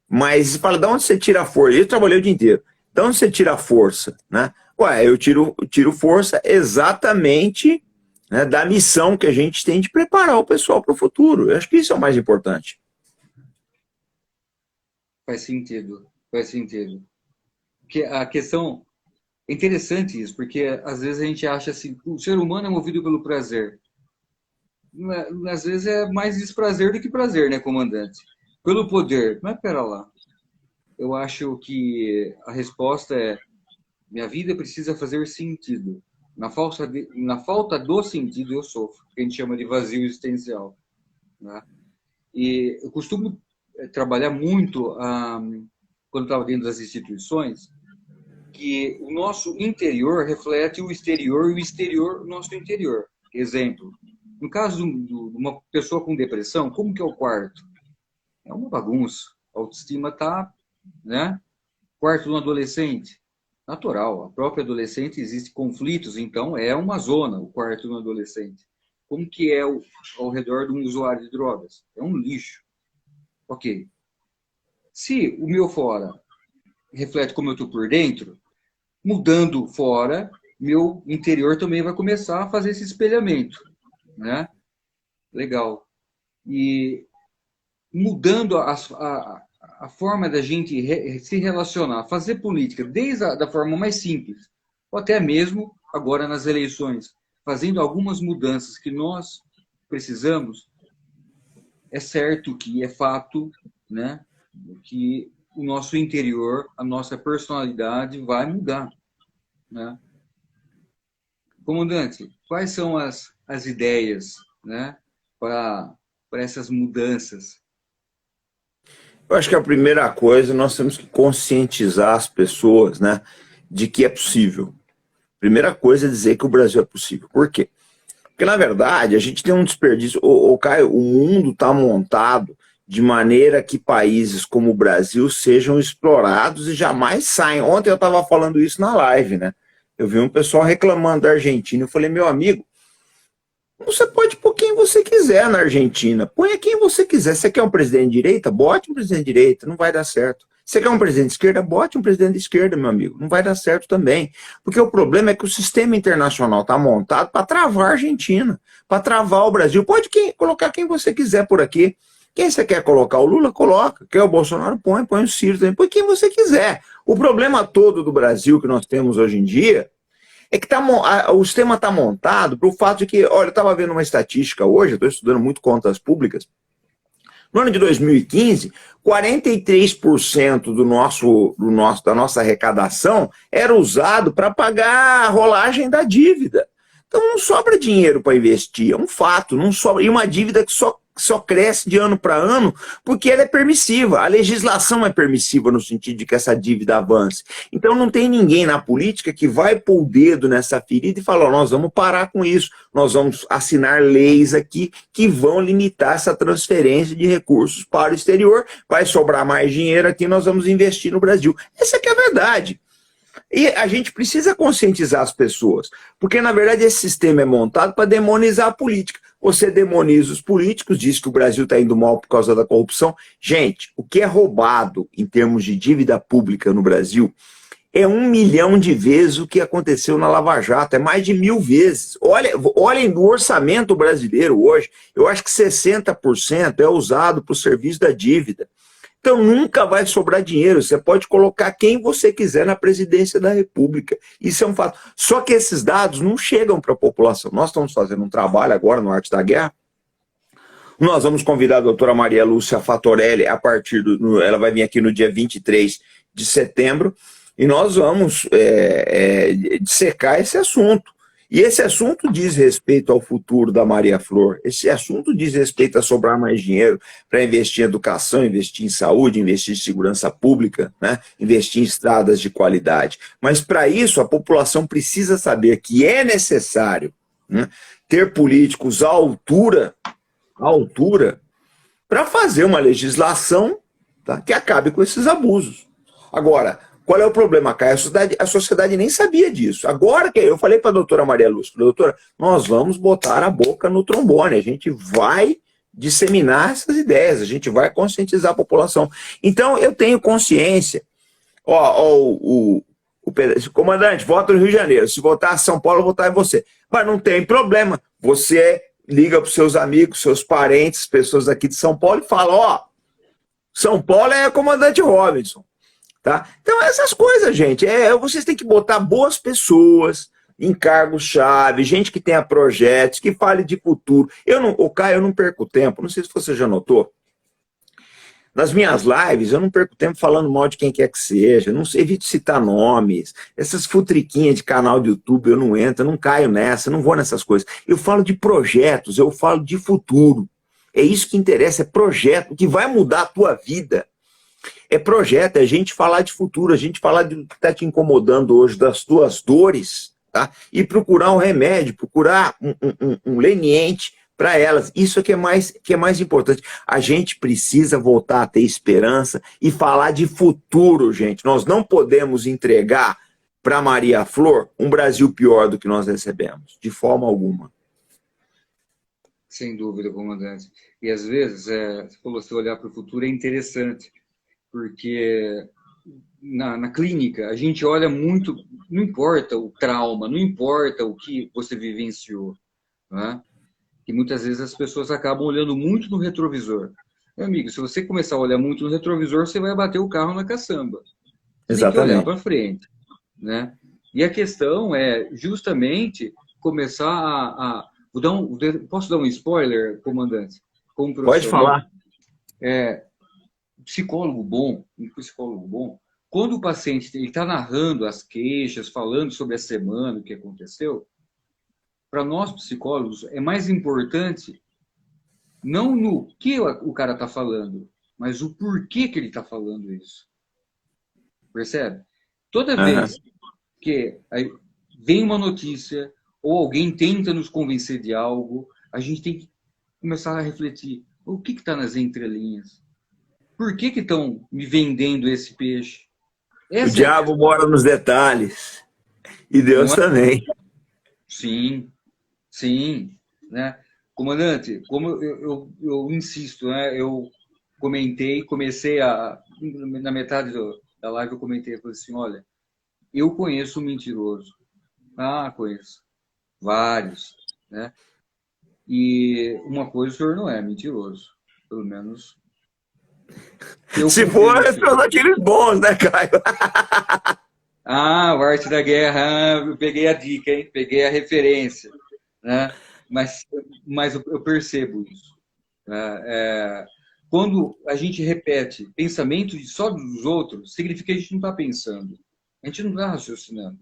Mas você fala, de onde você tira a força? Eu trabalhei o dia inteiro. De onde você tira a força? Né? Ué, eu tiro força exatamente, né, da missão que a gente tem de preparar o pessoal para o futuro. Eu acho que isso é o mais importante. Faz sentido, faz sentido. Porque a questão... É interessante isso, porque às vezes a gente acha assim, o ser humano é movido pelo prazer. Às vezes é mais desprazer do que prazer, né, comandante? Pelo poder. Mas pera lá. Eu acho que a resposta é: minha vida precisa fazer sentido. Na falta do sentido eu sofro, que a gente chama de vazio existencial, né? E eu costumo trabalhar muito, quando estava dentro das instituições, que o nosso interior reflete o exterior e o exterior o nosso interior. Exemplo, no caso de uma pessoa com depressão, como que é o quarto? É uma bagunça. A autoestima está, né? Quarto de um adolescente, natural. A própria adolescente existe conflitos, então é uma zona o quarto de um adolescente. Como que é ao redor de um usuário de drogas? É um lixo. Ok. Se o meu fora reflete como eu estou por dentro, mudando fora, meu interior também vai começar a fazer esse espelhamento, né? Legal. E mudando a forma da gente se relacionar, fazer política, desde da forma mais simples, ou até mesmo agora nas eleições, fazendo algumas mudanças que nós precisamos, é certo que é fato, né, que o nosso interior, a nossa personalidade vai mudar, né? Comandante, quais são as ideias, né, para essas mudanças? Eu acho que a primeira coisa, nós temos que conscientizar as pessoas, né, de que é possível. Primeira coisa é dizer que o Brasil é possível. Por quê? Porque, na verdade, a gente tem um desperdício. Caio, o mundo está montado de maneira que países como o Brasil sejam explorados e jamais saem. Ontem eu estava falando isso na live, né? Eu vi um pessoal reclamando da Argentina. Eu falei, meu amigo, você pode pôr quem você quiser na Argentina. Ponha quem você quiser. Você quer um presidente de direita? Bote um presidente de direita. Não vai dar certo. Você quer um presidente de esquerda? Bote um presidente de esquerda, meu amigo. Não vai dar certo também. Porque o problema é que o sistema internacional está montado para travar a Argentina, para travar o Brasil. Pode colocar quem você quiser por aqui. Quem você quer colocar? O Lula? Coloca. Quer o Bolsonaro? Põe o Ciro também. Põe quem você quiser. O problema todo do Brasil que nós temos hoje em dia é que o sistema está montado para o fato de que, olha, eu estava vendo uma estatística hoje, eu estou estudando muito contas públicas. No ano de 2015, 43% da nossa arrecadação era usado para pagar a rolagem da dívida. Então não sobra dinheiro para investir, é um fato, não sobra. E uma dívida que só cresce de ano para ano porque ela é permissiva. A legislação é permissiva no sentido de que essa dívida avance. Então não tem ninguém na política que vai pôr o dedo nessa ferida e falar, nós vamos parar com isso, nós vamos assinar leis aqui que vão limitar essa transferência de recursos para o exterior, vai sobrar mais dinheiro aqui, nós vamos investir no Brasil. Essa que é a verdade. E a gente precisa conscientizar as pessoas, porque na verdade esse sistema é montado para demonizar a política. Você demoniza os políticos, diz que o Brasil está indo mal por causa da corrupção. Gente, o que é roubado em termos de dívida pública no Brasil é 1 milhão de vezes o que aconteceu na Lava Jato, é mais de 1000 vezes. Olhem do orçamento brasileiro hoje, eu acho que 60% é usado para o serviço da dívida. Então nunca vai sobrar dinheiro, você pode colocar quem você quiser na presidência da República, isso é um fato. Só que esses dados não chegam para a população. Nós estamos fazendo um trabalho agora no Arte da Guerra, nós vamos convidar a doutora Maria Lúcia Fatorelli ela vai vir aqui no dia 23 de setembro, e nós vamos dissecar esse assunto. E esse assunto diz respeito ao futuro da Maria Flor, esse assunto diz respeito a sobrar mais dinheiro para investir em educação, investir em saúde, investir em segurança pública, né? Investir em estradas de qualidade. Mas para isso a população precisa saber que é necessário, né, ter políticos à altura para fazer uma legislação, tá, que acabe com esses abusos. Agora, qual é o problema, Caio? A sociedade nem sabia disso. Agora que eu falei para a doutora Maria Lúcia, doutora, nós vamos botar a boca no trombone, a gente vai disseminar essas ideias, a gente vai conscientizar a população. Então, eu tenho consciência. O comandante, vota no Rio de Janeiro. Se votar em São Paulo, eu vou votar em você. Mas não tem problema. Você liga para os seus amigos, seus parentes, pessoas aqui de São Paulo e fala, São Paulo é comandante Robinson. Tá? Então, essas coisas, gente, vocês têm que botar boas pessoas em cargos-chave, gente que tenha projetos, que fale de futuro. Caio, eu não perco tempo, não sei se você já notou. Nas minhas lives, eu não perco tempo falando mal de quem quer que seja, não evito citar nomes, essas futriquinhas de canal de YouTube, eu não entro, eu não caio nessa, não vou nessas coisas. Eu falo de projetos, eu falo de futuro. É isso que interessa, é projeto que vai mudar a tua vida. É projeto, é a gente falar de futuro, a gente falar do que está te incomodando hoje, das tuas dores, tá? E procurar um remédio, procurar um leniente para elas. Isso é que é mais importante. A gente precisa voltar a ter esperança e falar de futuro, gente. Nós não podemos entregar para Maria Flor um Brasil pior do que nós recebemos, de forma alguma. Sem dúvida, comandante. E às vezes, você falou, se olhar para o futuro é interessante, porque na clínica a gente olha muito, não importa o trauma, não importa o que você vivenciou, né? Que muitas vezes as pessoas acabam olhando muito no retrovisor. Meu amigo, se você começar a olhar muito no retrovisor, você vai bater o carro na caçamba. Você tem que olhar para frente, né? E a questão é justamente começar posso dar um spoiler, comandante? Como pode falar. Um psicólogo bom, quando o paciente está narrando as queixas, falando sobre a semana, o que aconteceu, para nós psicólogos é mais importante não no que o cara está falando, mas o porquê que ele está falando isso. Percebe? Toda vez que vem uma notícia ou alguém tenta nos convencer de algo, a gente tem que começar a refletir. O que está nas entrelinhas? Por que estão me vendendo esse peixe? O diabo mora nos detalhes. E Deus também. Sim, né? Comandante, como eu insisto, né? Eu comecei na metade da live eu comentei, eu falei assim, olha, eu conheço um mentiroso. Conheço. Vários, né? E uma coisa, o senhor não é mentiroso. Pelo menos... Se for, são daqueles bons, né, Caio? O Arte da Guerra, eu peguei a dica, hein? Peguei a referência, né? Mas eu percebo isso. Quando a gente repete pensamento só dos outros, significa que a gente não está pensando. A gente não está raciocinando.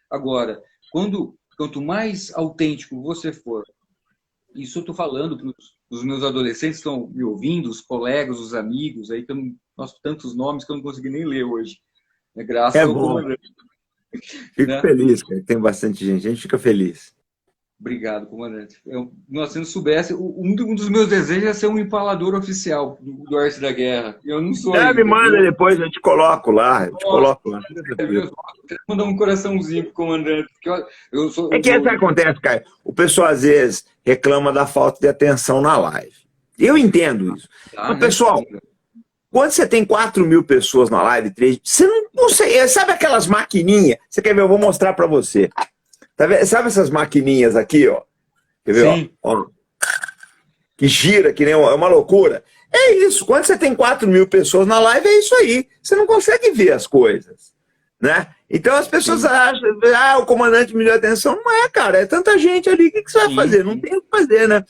Agora, quanto mais autêntico você for, isso eu estou falando para os meus adolescentes que estão me ouvindo, os colegas, os amigos, aí nós tantos nomes que eu não consegui nem ler hoje. Graças ao comandante. Fico feliz, cara. Tem bastante gente. A gente fica feliz. Obrigado, comandante. Se não soubesse, um dos meus desejos é ser um empalador oficial do Arte da Guerra. Eu não sou. Me manda depois, eu te coloco lá. Vou mandar um coraçãozinho pro comandante. Isso acontece, Caio. O pessoal às vezes reclama da falta de atenção na live. Eu entendo isso. Mas, pessoal, quando você tem 4.000 pessoas na live, você não sei, sabe aquelas maquininhas? Você quer ver? Eu vou mostrar para você. Sabe essas maquininhas aqui, ó? Quer ver? Sim. Ó? Que gira, que nem é uma loucura. É isso. Quando você tem 4.000 pessoas na live, é isso aí. Você não consegue ver as coisas, né? Então as pessoas acham, o comandante me deu atenção. Não é, cara. É tanta gente ali. O que você vai fazer? Não tem o que fazer, né?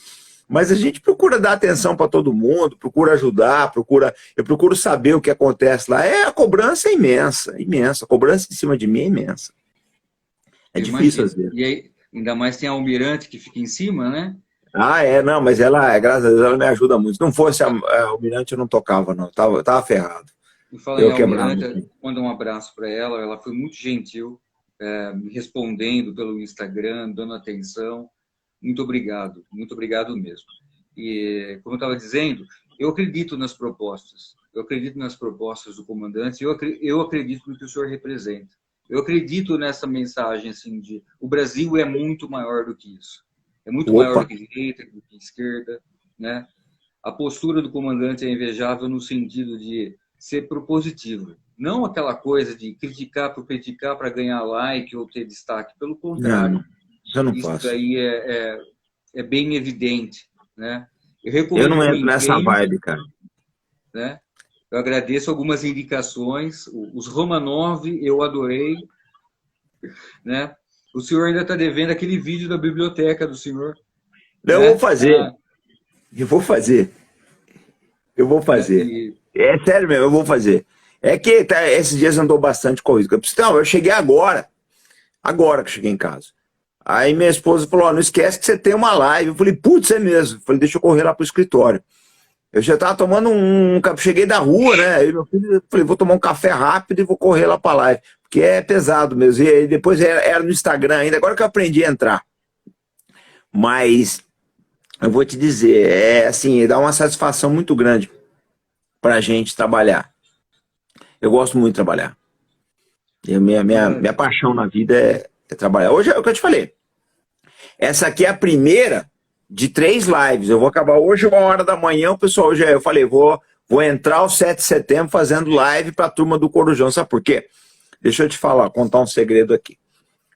Mas a gente procura dar atenção para todo mundo, procura ajudar, eu procuro saber o que acontece lá. A cobrança é imensa, imensa. A cobrança em cima de mim é imensa. É difícil às vezes. E aí, Ainda mais tem a Almirante que fica em cima, né? Ah, não, mas ela, graças a Deus, ela me ajuda muito. Se não fosse a Almirante, eu não tocava, não. Tava ferrado. E fala em Eu quebrava. Almirante, manda um abraço para ela. Ela foi muito gentil, me respondendo pelo Instagram, dando atenção. Muito obrigado mesmo. E, como eu estava dizendo, eu acredito nas propostas. Eu acredito nas propostas do comandante. Eu acredito no que o senhor representa. Eu acredito nessa mensagem assim de o Brasil é muito maior do que isso. É muito maior Opa, do que direita, do que esquerda, né? A postura do comandante é invejável no sentido de ser propositivo. Não aquela coisa de criticar por criticar para ganhar like ou ter destaque. Pelo não, contrário, isso eu não isso faço. daí é bem evidente, né? Eu Eu recomendo não o entro nessa empenho, vibe, cara. né? Eu agradeço algumas indicações. Os Romanov eu adorei, né? O senhor ainda está devendo aquele vídeo da biblioteca do senhor, Eu vou né? fazer, eu vou fazer, eu vou Né? fazer. É sério mesmo, eu vou fazer. É que esses dias andou bastante corrido. Não, eu cheguei agora que eu cheguei em casa. Aí minha esposa falou, ó, não esquece que você tem uma live. Eu falei, putz, é mesmo. Eu falei, deixa eu correr lá pro escritório. Eu já tava tomando cheguei da rua, né? Aí meu filho, eu falei, vou tomar um café rápido e vou correr lá pra live. Porque é pesado mesmo. E aí depois era no Instagram ainda, agora que eu aprendi a entrar. Mas eu vou te dizer, assim, dá uma satisfação muito grande pra gente trabalhar. Eu gosto muito de trabalhar. Minha Comandante, paixão na vida é trabalhar. Hoje é o que eu te falei. Essa aqui é a primeira de 3 lives. Eu vou acabar hoje, 1 hora da manhã. O pessoal, hoje eu falei, vou entrar o 7 de setembro fazendo live para a turma do Corujão. Sabe por quê? Deixa eu te falar, contar um segredo aqui.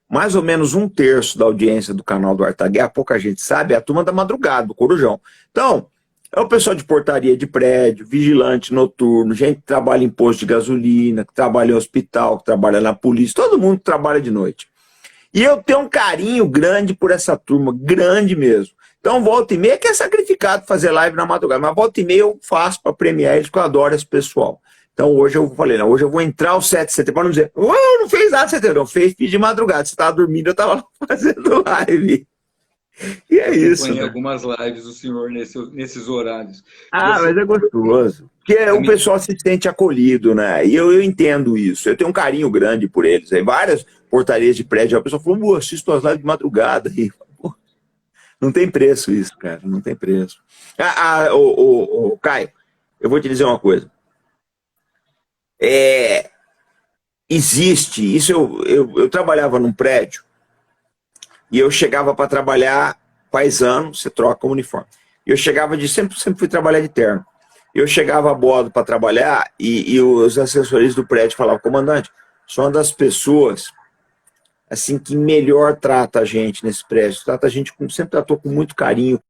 Mais ou menos 1/3 da audiência do canal do Artaguer, pouca gente sabe, é a turma da madrugada, do Corujão. Então, é o pessoal de portaria de prédio, vigilante noturno, gente que trabalha em posto de gasolina, que trabalha em hospital, que trabalha na polícia, todo mundo que trabalha de noite. E eu tenho um carinho grande por essa turma, grande mesmo. Então, volta e meia, que é sacrificado fazer live na madrugada, mas volta e meia eu faço para premiar eles, porque eu adoro esse pessoal. Então, hoje eu falei, não, hoje eu vou entrar o 7 de setembro, para não dizer, não fez nada de setembro, não, fiz de madrugada, você estava dormindo, eu estava fazendo live. E é isso, acompanhei né? algumas lives do senhor nesses horários. E Ah, assim, mas é gostoso. Porque a o minha, pessoal se sente acolhido, né? E eu entendo isso. Eu tenho um carinho grande por eles. Aí várias portarias de prédio, a pessoa falou, assisto as lives de madrugada. E, pô, não tem preço isso, cara. Não tem preço. Caio, eu vou te dizer uma coisa. É, existe, isso eu trabalhava num prédio e eu chegava para trabalhar paisano, você troca o uniforme. Eu chegava sempre fui trabalhar de terno. Eu chegava a bordo para trabalhar e os assessores do prédio falavam, comandante, sou uma das pessoas assim que melhor trata a gente nesse prédio. Trata a gente sempre tratou com muito carinho.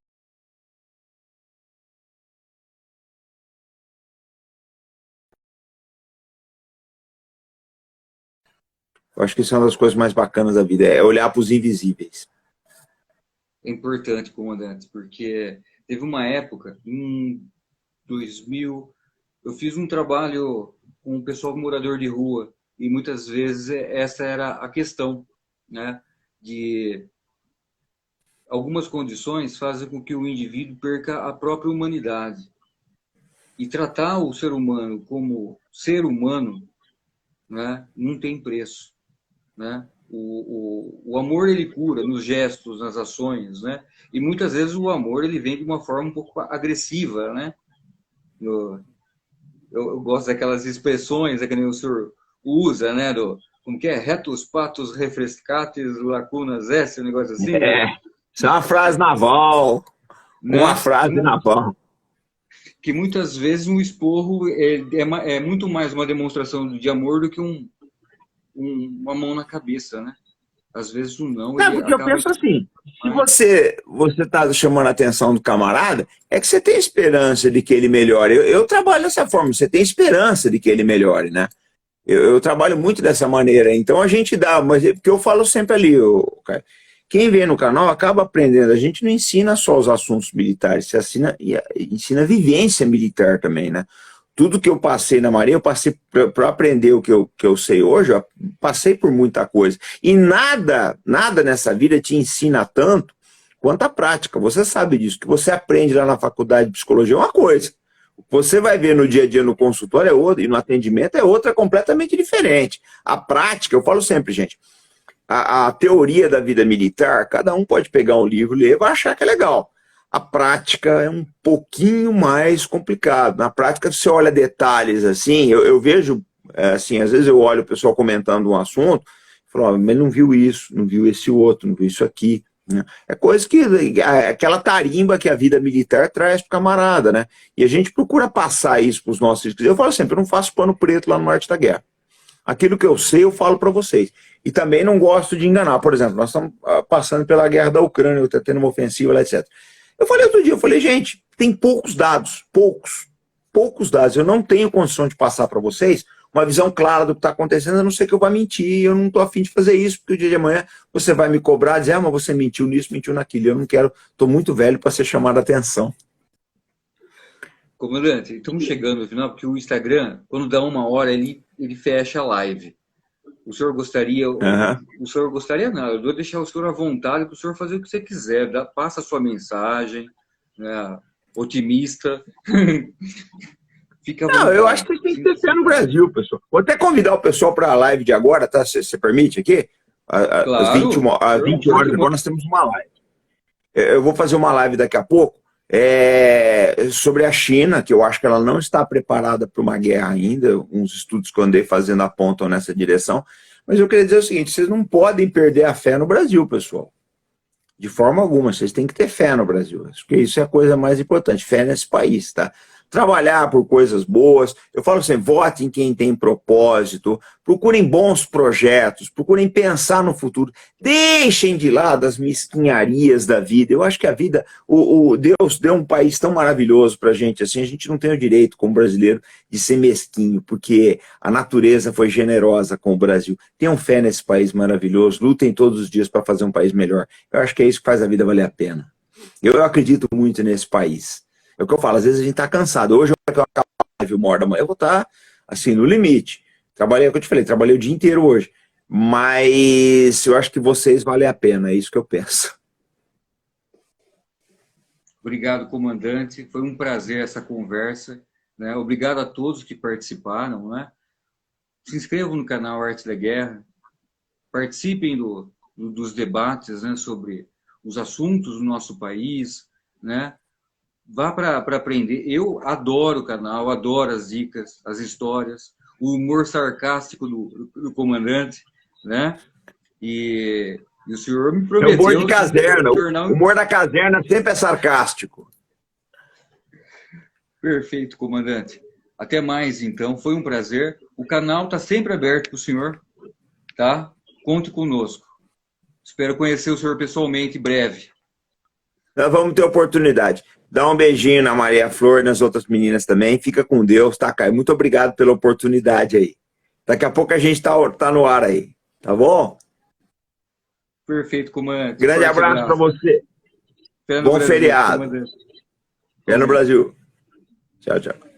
Eu acho que isso é uma das coisas mais bacanas da vida, é olhar para os invisíveis. é importante, comandante, porque teve uma época, em 2000, eu fiz um trabalho com o pessoal morador de rua e muitas vezes essa era a questão, né? De algumas condições fazem com que o indivíduo perca a própria humanidade. E tratar o ser humano como ser humano, né, não tem preço, né? O amor ele cura nos gestos, nas ações, né? E muitas vezes o amor ele vem de uma forma um pouco agressiva, né? Eu gosto daquelas expressões que nem o senhor usa, né? Como que é? Retus patus refrescates lacunas est, um negócio assim, Isso é uma frase naval. Uma né? frase naval. Que muitas vezes um esporro é muito mais uma demonstração de amor do que uma mão na cabeça, né? Às vezes o não, Não, ele porque eu acaba penso assim, se mais. você está chamando a atenção do camarada, é que você tem esperança de que ele melhore. Eu trabalho dessa forma, você tem esperança de que ele melhore, né? Eu trabalho muito dessa maneira, então a gente dá, mas porque eu falo sempre ali, cara, quem vem no canal acaba aprendendo, a gente não ensina só os assuntos militares, você ensina a vivência militar também, né? tudo que eu passei na Marinha, eu passei para aprender o que eu sei hoje, eu passei por muita coisa. E nada nessa vida te ensina tanto quanto a prática. Você sabe disso. O que você aprende lá na faculdade de psicologia é uma coisa. O que você vai ver no dia a dia no consultório é outra, e no atendimento é outra completamente diferente. A prática, eu falo sempre, gente, a teoria da vida militar, cada um pode pegar um livro, ler e vai achar que é legal. A prática é um pouquinho mais complicado. Na prática, você olha detalhes assim, eu vejo, assim, às vezes eu olho o pessoal comentando um assunto, falo, ó, mas não viu isso, não viu esse outro, não viu isso aqui. Né? É coisa que, aquela tarimba que a vida militar traz para o camarada, né? E a gente procura passar isso para os nossos inscritos. Eu falo sempre, eu não faço pano preto lá no Arte da Guerra. Aquilo que eu sei, eu falo para vocês. E também não gosto de enganar. Por exemplo, nós estamos passando pela guerra da Ucrânia, está tendo uma ofensiva lá, etc. Eu falei outro dia, eu falei, gente, tem poucos dados, poucos dados. Eu não tenho condição de passar para vocês uma visão clara do que está acontecendo, a não ser que eu vá mentir, eu não estou afim de fazer isso, porque o dia de amanhã você vai me cobrar, dizer, mas você mentiu nisso, mentiu naquilo. Eu não quero, estou muito velho para ser chamado a atenção. Comandante, estamos chegando no final, porque o Instagram, quando dá 1 hora, ele fecha a live. O senhor gostaria, o senhor gostaria não, eu vou deixar o senhor à vontade para o senhor fazer o que você quiser, passa a sua mensagem, né, otimista. Fica à vontade. Não, eu acho que tem que ter fé no Brasil, pessoal. Vou até convidar o pessoal para a live de agora, tá? Você permite aqui? Claro, às 20 horas agora nós temos uma live. Eu vou fazer uma live daqui a pouco sobre a China, que eu acho que ela não está preparada para uma guerra ainda. Uns estudos que eu andei fazendo apontam nessa direção. Mas eu queria dizer o seguinte, vocês não podem perder a fé no Brasil, pessoal. De forma alguma, vocês têm que ter fé no Brasil. Acho que isso é a coisa mais importante, fé nesse país, tá? Trabalhar por coisas boas. Eu falo assim, vote em quem tem propósito, procurem bons projetos, procurem pensar no futuro. Deixem de lado as mesquinharias da vida. Eu acho que a vida, Deus deu um país tão maravilhoso pra gente, assim, a gente não tem o direito, como brasileiro, de ser mesquinho, porque a natureza foi generosa com o Brasil. Tenham fé nesse país maravilhoso, lutem todos os dias para fazer um país melhor. Eu acho que é isso que faz a vida valer a pena. Eu acredito muito nesse país. É o que eu falo, às vezes a gente tá cansado. Hoje, eu vou acabar a live 1 hora da manhã, eu vou estar, assim, no limite. Trabalhei, é o que eu te falei, trabalhei o dia inteiro hoje. Mas eu acho que vocês valem a pena, é isso que eu penso. Obrigado, comandante. Foi um prazer essa conversa. Né? Obrigado a todos que participaram. Né? Se inscrevam no canal Arte da Guerra. Participem dos debates, né, sobre os assuntos do nosso país. Né? Vá para aprender. Eu adoro o canal, adoro as dicas, as histórias, o humor sarcástico do comandante, né? E o senhor me prometeu... É humor de caserna. O humor da caserna sempre é sarcástico. Perfeito, comandante. Até mais, então. Foi um prazer. O canal está sempre aberto para o senhor, tá? Conte conosco. Espero conhecer o senhor pessoalmente em breve. Nós vamos ter oportunidade. Dá um beijinho na Maria Flor e nas outras meninas também. Fica com Deus, tá, Caio? Muito obrigado pela oportunidade aí. Daqui a pouco a gente tá no ar aí, tá bom? Perfeito, comandante. Grande abraço para você. Bom feriado. Fé no Brasil. Tchau, tchau.